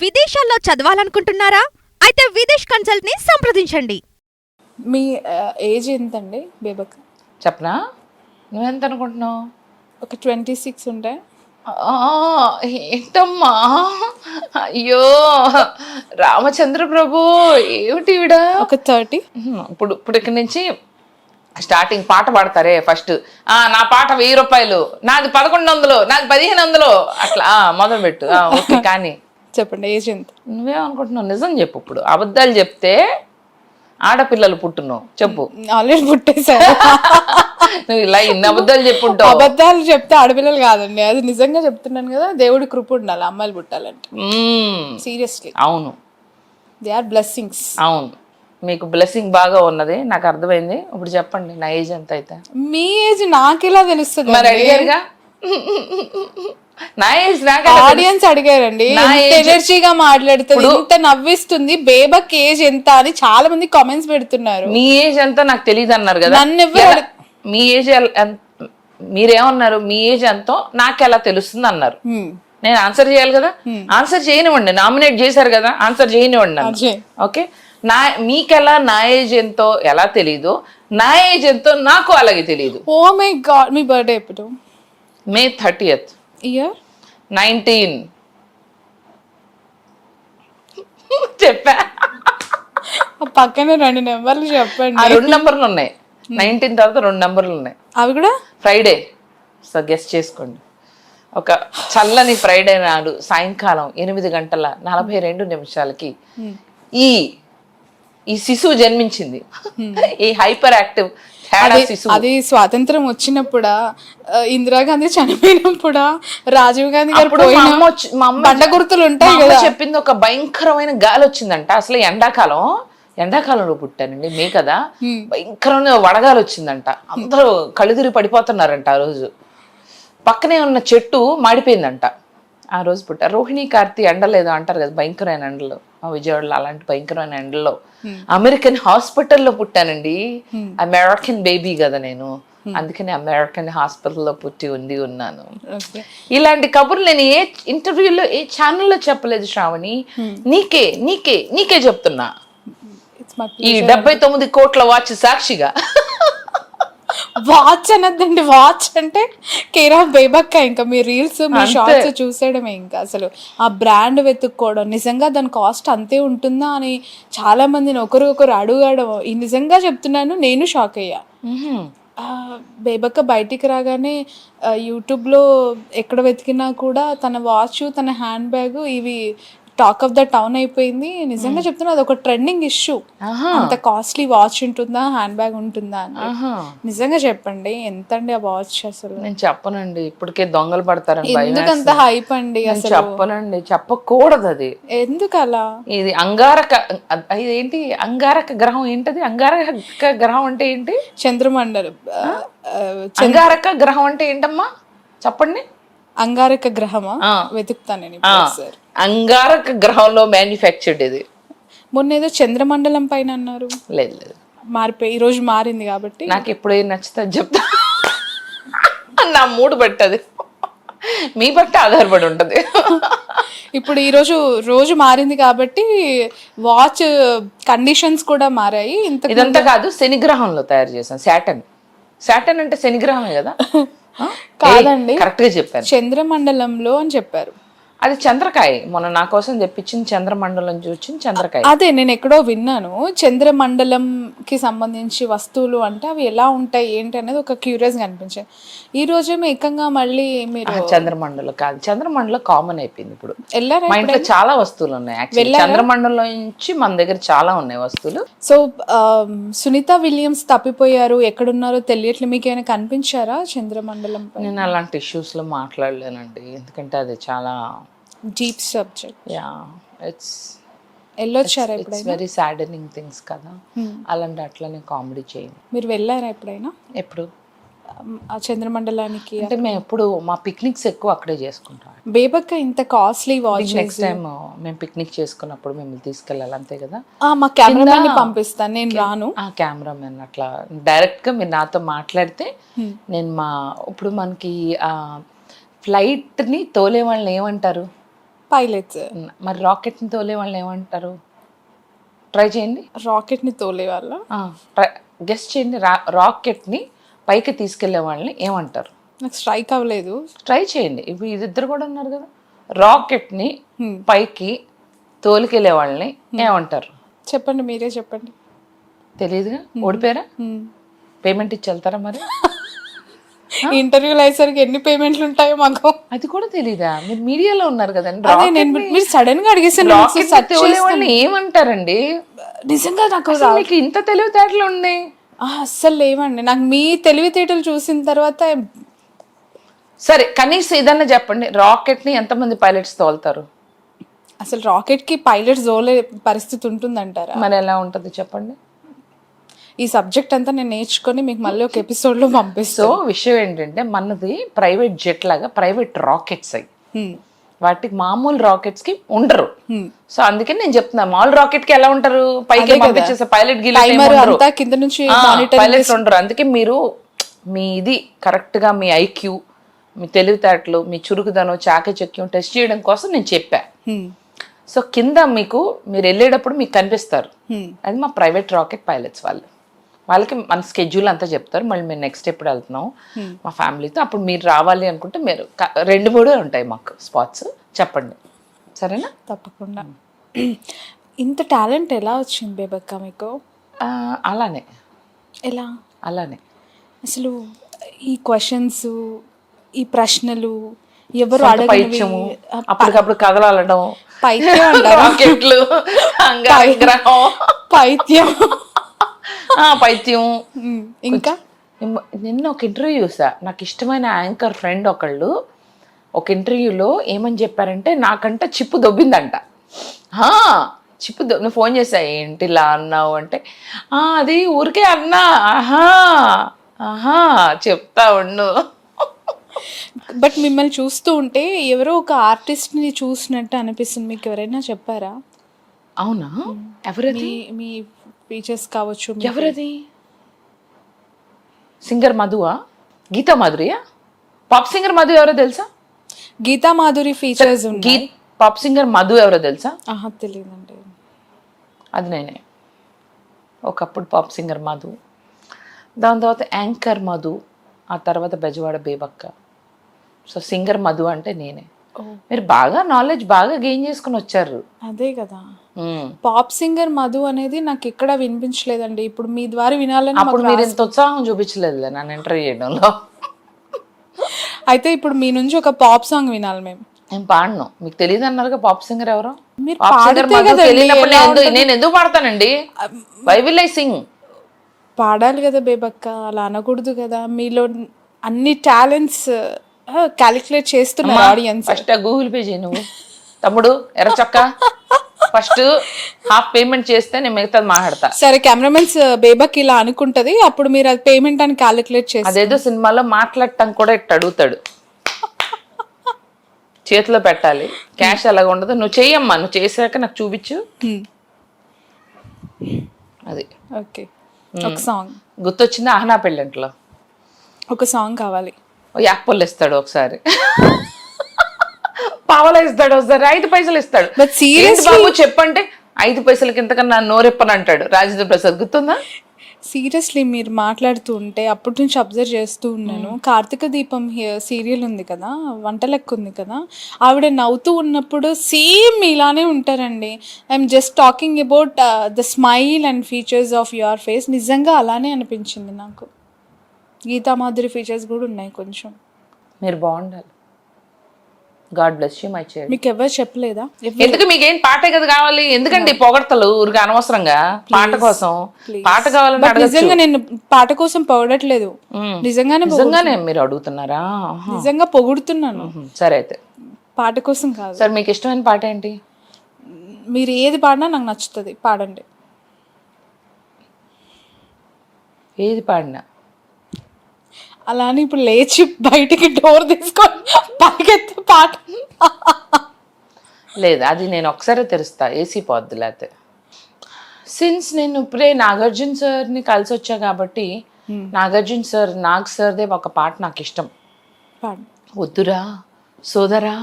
విదేశాల్లో చదవాలనుకుంటున్నారా? అయితే విదేశ్ కన్సల్ట్‌ని సంప్రదించండి. మీ ఏజ్ ఎంతండి బేబక్? చెప్పనా? నువ్వెంత అనుకుంటున్నావు? ఒక 26 ఉంటాయి. ఏంటమ్మా, అయ్యో రామచంద్ర ప్రభు, ఏమిటి ఈవిడ? ఒక 30. ఇప్పుడు ఇక్కడి నుంచి స్టార్టింగ్ పాట పాడతారే ఫస్ట్, నా పాట 1000 రూపాయలు, నాది 1100, నాది 1500, అట్లా మొదలు పెట్టు. ఓకే, కానీ చెప్పండి ఏజ్ ఎంత? నువ్వేమనుకుంటున్నావు? నిజం చెప్పు. ఇప్పుడు అబద్ధాలు చెప్తే ఆడపిల్లలు పుట్టున్నావు. చెప్పు. ఆల్రెడీ పుట్టేశారు. నువ్వు ఇలా ఇన్ని అబద్ధాలు చెప్పుంటావు. అబద్ధాలు చెప్తే ఆడపిల్లలు కాదండి, అది నిజంగా చెప్తున్నాను కదా. దేవుడి కృప ఉండాలి అమ్మాయిలు పుట్టాలంటే. సీరియస్లీ. అవును, దే ఆర్ బ్లెస్సింగ్స్. అవును, మీకు బ్లెస్సింగ్ బాగా ఉన్నది, నాకు అర్థమైంది. ఇప్పుడు చెప్పండి, నా ఏజ్ ఎంత అయితే? మీ ఏజ్ నాకెలా తెలుస్తుంది? మరి అడిగారుగా, నా ఏజ్ నాకు ఆడియన్స్ అడిగారండి. ఎనర్జీగా మాట్లాడుతుంది, ఇంత నవ్విస్తుంది, బేబక్ ఏజ్ ఎంత అని చాలా మంది కామెంట్స్ పెడుతున్నారు. మీ ఏజ్ ఎంత నాకు తెలియదు అన్నారు కదా. నన్ను మీ ఏజ్ మీరేమన్నారు? మీ ఏజ్ ఎంతో నాకు ఎలా తెలుస్తుంది అన్నారు. నేను ఆన్సర్ చేయాలి కదా. ఆన్సర్ చేయనివ్వండి, నామినేట్ చేశారు కదా, ఆన్సర్ చేయనివ్వండి. ఓకే, మీకెలా నా ఏజ్ ఎంతో ఎలా తెలీదు, నా ఏజ్ ఎంతో నాకు అలాగే తెలియదు. ఓ మై గాడ్, మీ బర్త్డే ఎప్పుడు? May 30th. ఇయర్ 19. చెప్పా. పక్కనే 2 నెంబర్లు చెప్పండి. ఆ 2 నెంబర్లు ఉన్నాయి. 19 తర్వాత 2 నెంబర్లు ఉన్నాయి. అవి కూడా ఫ్రైడే. సో గెస్ట్ చేసుకోండి. ఒక చల్లని ఫ్రైడే నాడు సాయంకాలం 8:42 ఈ శిశువు జన్మించింది. ఈ హైపర్ యాక్టివ్ అది స్వాతంత్రం వచ్చినప్పుడా, ఇందిరాగాంధీ చనిపోయినప్పుడా, రాజీవ్ గాంధీ గారు బండ గుర్తులు ఉంటాయి కదా. చెప్పింది ఒక భయంకరమైన గాలి వచ్చిందంట. అసలు ఎండాకాలంలో పుట్టానండి, మే కదా. భయంకరమైన వడగాలి వచ్చిందంట. అందరూ కళ్ళు తిరిగి పడిపోతున్నారంట. ఆ రోజు పక్కనే ఉన్న చెట్టు మాడిపోయిందంట. ఆ రోజు పుట్టా. రోహిణి కార్తీ ఎండలేదో అంటారు కదా, భయంకరమైన ఎండలో. మా విజయవాడలో అలాంటి భయంకరమైన ఎండలో అమెరికన్ హాస్పిటల్లో పుట్టానండి. అమెరికన్ బేబీ కదా నేను, అందుకని అమెరికన్ హాస్పిటల్లో పుట్టి ఉన్నాను. ఇలాంటి కబుర్లు నేను ఏ ఇంటర్వ్యూలో ఏ ఛానల్లో చెప్పలేదు శ్రావణి. నీకే చెప్తున్నా. ఈ 79 కోట్ల వాచ్ సాక్షిగా. వాచ్ అనద్దండి, వాచ్ అంటే కేర్ ఆఫ్ బేబక్క. ఇంకా మీ రీల్స్, మీ షార్ట్స్ చూసేయడమే. ఇంకా అసలు ఆ బ్రాండ్ వెతుక్కోవడం, నిజంగా దాని కాస్ట్ అంతే ఉంటుందా అని చాలా మందిని ఒకరు అడుగడం. ఈ నిజంగా చెప్తున్నాను, నేను షాక్ అయ్యా. బేబక్క బయటికి రాగానే యూట్యూబ్లో ఎక్కడ వెతికినా కూడా తన వాచ్, తన హ్యాండ్ బ్యాగ్ ఇవి టాక్ ఆఫ్ ద టౌన్ అయిపోయింది. నిజంగా చెప్తున్నా, అది ఒక ట్రెండింగ్ ఇష్యూ. అంత కాస్ట్లీ వాచ్ ఉంటుందా, హ్యాండ్ బ్యాగ్ ఉంటుందా అని. నిజంగా చెప్పండి, ఎంత అండి ఆ వాచ్? అసలు నేను చెప్పనండి, ఇప్పటికే దొంగలు పడతారని. ఎందుకంత హైప్ అండి? అసలు చెప్పనండి, చెప్పకూడదు. అది ఎందుకు అలా? ఇది ఇదేంటి అంగారక గ్రహం? ఏంటది అంగారక గ్రహం అంటే ఏంటి? చంద్రమండలం. అంగారక గ్రహం అంటే ఏంటమ్మా చెప్పండి. అంగారక గ్రహమా? వెతుకుతాను నేను. అంగారక గ్రహంలో మ్యానుఫ్యాక్చర్డ్ ఇది. మొన్న ఏదో చంద్రమండలం పైన అన్నారు. లేదు, మారిపోయి ఈ రోజు మారింది కాబట్టి. నాకు ఎప్పుడైనా నచ్చితే చెప్తా. నా మూడు బట్టది, మీ బట్ట ఆధారపడి ఉంటది. ఇప్పుడు ఈ రోజు మారింది కాబట్టి వాచ్ కండిషన్స్ కూడా మారాయి. ఇదంతా కాదు, శనిగ్రహంలో తయారు చేశాను. శాటర్న్ అంటే శనిగ్రహమే కదా. కాదండి, కరెక్ట్ గా చెప్పాను. చంద్రమండలంలో అని చెప్పారు. అది చంద్రకాయ. మొన్న నా కోసం తెప్పించింది చంద్రమండలం చూసింది చంద్రకాయ. అదే నేను ఎక్కడో విన్నాను. చంద్రమండలం కి సంబంధించి వస్తువులు అంటే అవి ఎలా ఉంటాయి ఏంటి అనేది ఒక క్యూరియస్ గా అనిపించింది. ఈ రోజేమో ఏకంగా మళ్ళీ మీరు చంద్రమండలం కాదు, చంద్రమండలం కామన్ అయిపోయింది ఇప్పుడు. వెళ్ళారా? మా ఇంట్లో చాలా వస్తువులు ఉన్నాయి. చంద్రమండలం నుంచి మన దగ్గర చాలా ఉన్నాయి వస్తువులు. సో సునీత విలియమ్స్ తప్పిపోయారు, ఎక్కడున్నారో తెలియట్లేదు. మీకు ఏమైనా కనిపించారా చంద్రమండలం? నేను అలాంటి ఇష్యూస్ లో మాట్లాడలేనండి, ఎందుకంటే అది చాలా డీప్ సబ్జెక్ట్. వెళ్ళొచ్చారా ఎప్పుడైనా? వెరీ సాడనింగ్ థింగ్స్ కదా. అట్లనే కామెడీ చేయండి. మీరు వెళ్ళారా ఎప్పుడైనా? ఎప్పుడు? ఆ చంద్రమండలానికి అంటే మేము ఎప్పుడు మా పిక్నిక్స్ ఎక్కువ అక్కడే చేసుకుంటాం. బేబక్క ఇంత కాస్ట్లీ వాచ్. నెక్స్ట్ టైం మేము పిక్నిక్ చేసుకున్నప్పుడు మిమ్మల్ని తీసుకెళ్ళాలి, అంతే కదా. మా కెమెరామెన్ పంపిస్తాను, నేను రాను. ఆ కెమెరామెన్ అట్లా డైరెక్ట్ గా మీరు నాతో మాట్లాడితే నేను ఇప్పుడు మనకి ఫ్లైట్ ని తోలే వాళ్ళని ఏమంటారు? పైలట్స్. మరి రాకెట్ని తోలే వాళ్ళని ఏమంటారు? ట్రై చేయండి, రాకెట్ని తోలే వాళ్ళ గెస్ట్ చేయండి. రాకెట్ని పైకి తీసుకెళ్లే వాళ్ళని ఏమంటారు? నాకు స్ట్రైక్ అవ్వలేదు. ట్రై చేయండి. ఇప్పుడు ఇద్దరు కూడా ఉన్నారు కదా. రాకెట్ని పైకి తోలుకెళ్లే వాళ్ళని ఏమంటారు? చెప్పండి, మీరే చెప్పండి. తెలియదుగా, ఓడిపోయారా? పేమెంట్ ఇచ్చి వెళ్తారా మరి? ఇంటర్వ్యూలు అయ్యేసరికి ఎన్ని పేమెంట్లు ఉంటాయో మాకు అది కూడా తెలీదా? మీరు మీడియాలో ఉన్నారు కదండి. అదే మీరు సడన్ గా అడిగేసాను. రాకెట్ తోలే వాళ్ళని ఏమంటారండి? నిజంగా నాకు అసలు మీకు ఇంత తెలివితేటలు ఉన్నాయి. అస్సలు లేవండి. నాకు మీ తెలివితేటలు చూసిన తర్వాత సరే, కనీసం ఏదన్నా చెప్పండి. రాకెట్ ని ఎంతమంది పైలట్స్ తోలుతారు? అసలు రాకెట్ కి పైలట్స్ తోలే పరిస్థితి ఉంటుందంటారా? మరి ఎలా ఉంటది చెప్పండి. ఈ సబ్జెక్ట్ అంతా నేను నేర్చుకొని మీకు మళ్ళీ ఒక ఎపిసోడ్ లో పంపిస్తా. సో విషయం ఏంటంటే, మనది ప్రైవేట్ జెట్ లాగా ప్రైవేట్ రాకెట్స్ అయ్యి, వాటికి మామూలు రాకెట్స్ కి ఉండరు. సో అందుకని నేను చెప్తున్నా, మామూలు రాకెట్ కి ఎలా ఉంటారు? పైకి పంపించేసే పైలట్ కింద నుంచి పైలట్స్ ఉండరు. అందుకే మీరు మీ ఇది కరెక్ట్ గా మీ ఐక్యూ, మీ తెలివితేటలు, మీ చురుకుదనం, చాకచక్యం టెస్ట్ చేయడం కోసం నేను చెప్పా. సో కింద మీరు వెళ్ళేటప్పుడు మీకు కనిపిస్తారు. అది మా ప్రైవేట్ రాకెట్ పైలట్స్ వాళ్ళకి మన స్కెడ్యూల్ అంతా చెప్తారు. మళ్ళీ మేము నెక్స్ట్ ఎప్పుడు వెళ్తున్నాం మా ఫ్యామిలీతో, అప్పుడు మీరు రావాలి అనుకుంటే మీరు 2-3 ఉంటాయి మాకు స్పాట్స్, చెప్పండి. సరేనా? తప్పకుండా. ఇంత టాలెంట్ ఎలా వచ్చింది బేబక్క మీకు? అలానే అలానే అసలు ఈ క్వశ్చన్స్, ఈ ప్రశ్నలు ఎవరు పైత్యము, అప్పటికప్పుడు కదలాడడం, పైత్యం రాకెట్లు, పైత్యం. ఇంకా నిన్న ఒక ఇంటర్వ్యూ చూసా. నాకు ఇష్టమైన యాంకర్ ఫ్రెండ్ ఒకళ్ళు ఒక ఇంటర్వ్యూలో ఏమని చెప్పారంటే, నాకంట చిప్పు దొబ్బిందంట. చిప్పు నువ్వు ఫోన్ చేసా, ఏంటి ఇలా అన్నావు అంటే, అది ఊరికే అన్నా. చెప్తా ఉండు. బట్ మిమ్మల్ని చూస్తూ ఉంటే ఎవరో ఒక ఆర్టిస్ట్ ని చూసినట్టు అనిపిస్తుంది. మీకు ఎవరైనా చెప్పారా? అవునా? ఎవరది? మీ ఫీచర్స్ కావచ్చు. ఎవరది? సింగర్ మధువా? గీతా మాధురియా? పాప్ సింగర్ మధు ఎవరో తెలుసా? Geetha Madhuri features pop singer Madhu ఎవరో తెలుసా? తెలియదండి. అది నేనే. ఒకప్పుడు పాప్ సింగర్ మధు, దాని తర్వాత యాంకర్ మధు, ఆ తర్వాత బెజవాడ బేబక్క. సో సింగర్ మధు అంటే నేనే. మీరు బాగా నాలెడ్జ్ బాగా గెయిన్ చేసుకుని వచ్చారు. అదే కదా. పాప్ సింగర్ మధు అనేది నాకు ఎక్కడ వినిపించలేదండి. ఇప్పుడు మీ ద్వారా వినాలని. అప్పుడు మీరు ఇంత ఉత్సాహం చూపించలేదు నన్ను ఇంటర్వ్యూ చేయడంలో. అయితే ఇప్పుడు మీ నుంచి ఒక పాప్ సాంగ్ వినాలి మేము. నేను పాడను. మీకు తెలియదు అన్నారుగా పాప్ సింగర్ ఎవరో. మీరు నేను ఎందుకు పాడతానండి? Why will I sing? పాడాలి కదా బేబక్క, అలా అనకూడదు కదా. మీలో అన్ని టాలెంట్స్ క్యాలిక్యులేట్ చేస్తున్నారు ఆడియన్స్. ఫస్ట్ గూగుల్ పే చేయి నువ్వు, తమ్ముడు ఎర్రచొక్క. ఫస్ట్ హాఫ్ పేమెంట్ చేస్తే నేను మిగతాది మాట్లాడతా. సరే, కెమెరామెన్స్ బేబక్ ఇలా అనుకుంటది, అప్పుడు మీరు అది పేమెంట్ అని క్యాలిక్యులేట్ చేసి. అదేదో సినిమాలో మాట్లాడటం కూడా ఇట్లా అడుగుతాడు, చేతిలో పెట్టాలి. క్యాష్ అలాగ ఉండదు. నువ్వు చెయ్యమ్మా, నువ్వు చేసాక నాకు చూపించు. అది ఓకే. ఒక సాంగ్ గుర్తొచ్చింది. ఆహనా పెళ్ళంట్లో ఒక సాంగ్ కావాలి. యాప్పలు ఇస్తాడు ఒకసారి, పావలా ఇస్తాడు ఒకసారి, 5 పైసలు ఇస్తాడు. బట్ సీరియస్లీ బాబు చెప్పంటే 5 పైసలకి ఇంతకన్నా నోరెప్పని అంటాడు రాజేంద్ర ప్రసాద్. గుర్తుందా? సీరియస్లీ మీరు మాట్లాడుతూ ఉంటే అప్పటి నుంచి అబ్జర్వ్ చేస్తూ ఉన్నాను. కార్తీక దీపం సీరియల్ ఉంది కదా, వంట లెక్క ఉంది కదా, ఆవిడ నవ్వుతూ ఉన్నప్పుడు సేమ్ ఇలానే ఉంటారండి. I'm just talking about the smile and features of your face. నిజంగా అలానే అనిపించింది నాకు. గీతా మాధురి ఫీచర్స్ కూడా ఉన్నాయి కొంచెం. మీరు బాగుండాలి. God bless you my child. మీకు ఎవరు చెప్పలేదా? ఎందుకు మీకేం పాటే కదా కావాలి? ఎందుకండి పొగడతలు ఊరికి అనవసరంగా? పాట కోసం పాట కావాలని నిజంగా నేను పాట కోసం పొగడట్లేదు, నిజంగానే మీరు అడుగుతున్నారా? నిజంగా పొగుడుతున్నాను. సరే అయితే పాట కోసం కాదు. సరే, మీకు ఇష్టమైన పాట ఏంటి? మీరు ఏది పాడినా నాకు నచ్చుతుంది, పాడండి. ఏది పాడినా అలా అని ఇప్పుడు లేచి బయటికి డోర్ తీసుకొని పైకెత్తే పాట లేదు. అది నేను ఒకసారి తెరుస్తా, ఏసీ పోద్ది. లేకపోతే సిన్స్ నేను ఇప్పుడే నాగార్జున సార్ని కలిసి వచ్చా కాబట్టి, నాగార్జున సార్, నాగ్ సార్దే ఒక పాట నాకు ఇష్టం. వద్దురా సోదరా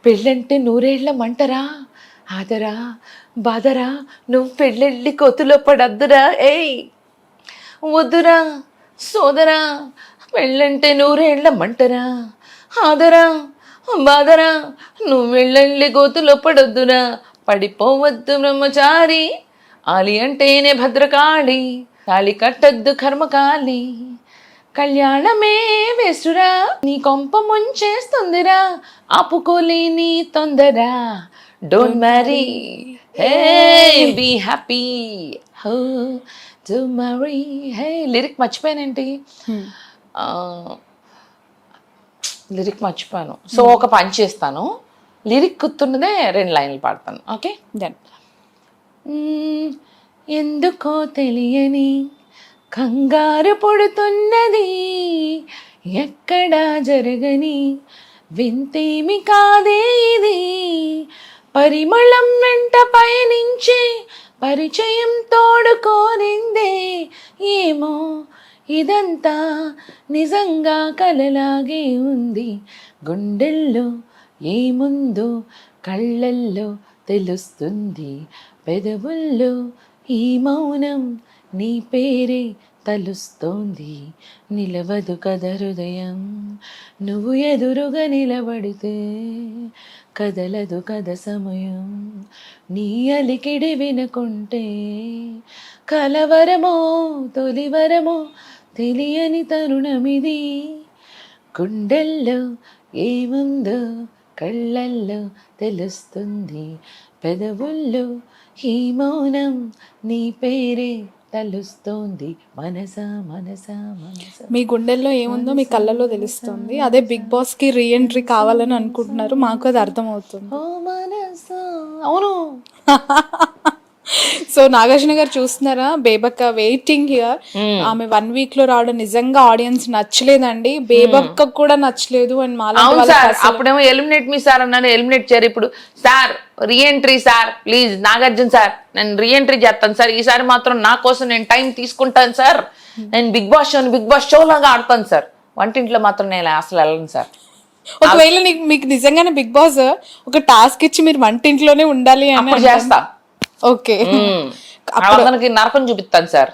పెళ్ళంటే నూరేళ్ల మంటరా ఆదరా బాదరా నువ్వు పెళ్ళెళ్ళి కోతులో పడద్దురా ఏయ్ వద్దురా సోదరా పెళ్ళంటే నూరేళ్ల మంటరా ఆదరా బాదరా నువ్వు వెళ్ళండి గోతులో పడొద్దురా పడిపోవద్దు బ్రహ్మచారి ఆలి అంటేనే భద్రకాళి తాళి కట్టద్దు కర్మకాలి కళ్యాణమే వేసురా నీ కొంప ముంచేస్తుందిరా ఆపుకోలేని తొందర don't marry hey be happy ho to marry hey lyric మర్చిపోయానేంటి లిరిక్ మర్చిపోయాను సో ఒక పని చేస్తాను లిరిక్ గుర్తున్నదే 2 లైన్లు పాడతాను ఓకే డన్. ఎందుకో తెలియని కంగారు పుడుతున్నది ఎక్కడా జరగని వింతేమి కాదే ఇది పరిమళం వెంట పయనించే పరిచయం తోడుకోరిందే ఏమో ఇదంతా నిజంగా కలలాగే ఉంది గుండెల్లో ఏముందో కళ్ళల్లో తెలుస్తుంది పెదవుల్లో ఈ మౌనం నీ పేరే తలుస్తోంది నిలవదు కద హృదయం నువ్వు ఎదురుగా నిలబడితే కదలదు కద సమయం నీ అలికిడి వినకుంటే కలవరమో తొలివరమో తెలియని తరుణమిది గుండెల్లో ఏముందో కళ్ళల్లో తెలుస్తుంది పెదవుల్లో ఈ మౌనం నీ పేరే తలుస్తోంది మనసా మనసా మనసా మీ గుండెల్లో ఏముందో మీ కళ్ళల్లో తెలుస్తుంది. అదే బిగ్ బాస్ కి రీఎంట్రీ కావాలని అనుకుంటున్నారు, మాకు అది అర్థమవుతుంది. ఓ మనసా అవును సో నాగార్జున గారు చూస్తున్నారా, బేబక్క వెయిటింగ్ హియర్. ఆమె 1 వీక్ లో రావడం నిజంగా ఆడియన్స్ నచ్చలేదండి, బేబక్క కూడా నచ్చలేదు. అండ్ అవును సార్ అప్పుడేమో ఎలిమినేట్ మీ సార్ అన్నాను, ఎలిమినేట్ చేయరు. ఇప్పుడు sir reentry sir please Nagarjuna sir నేను రీఎంట్రీ చేస్తాను సార్, ఈసారి మాత్రం నా కోసం నేను టైం తీసుకుంటాను సార్, నేను బిగ్ బాస్ షో లాగా ఆడతాను సార్, వంటింట్లో మాత్రం నేను అసలు వెళ్ళను సార్. ఒకవేళ మీకు నిజంగానే బిగ్ బాస్ ఒక టాస్క్ ఇచ్చి మీరు వంటింట్లోనే ఉండాలి అని చేస్తా ఓకే అతనికి నరకం చూపిస్తాను సార్.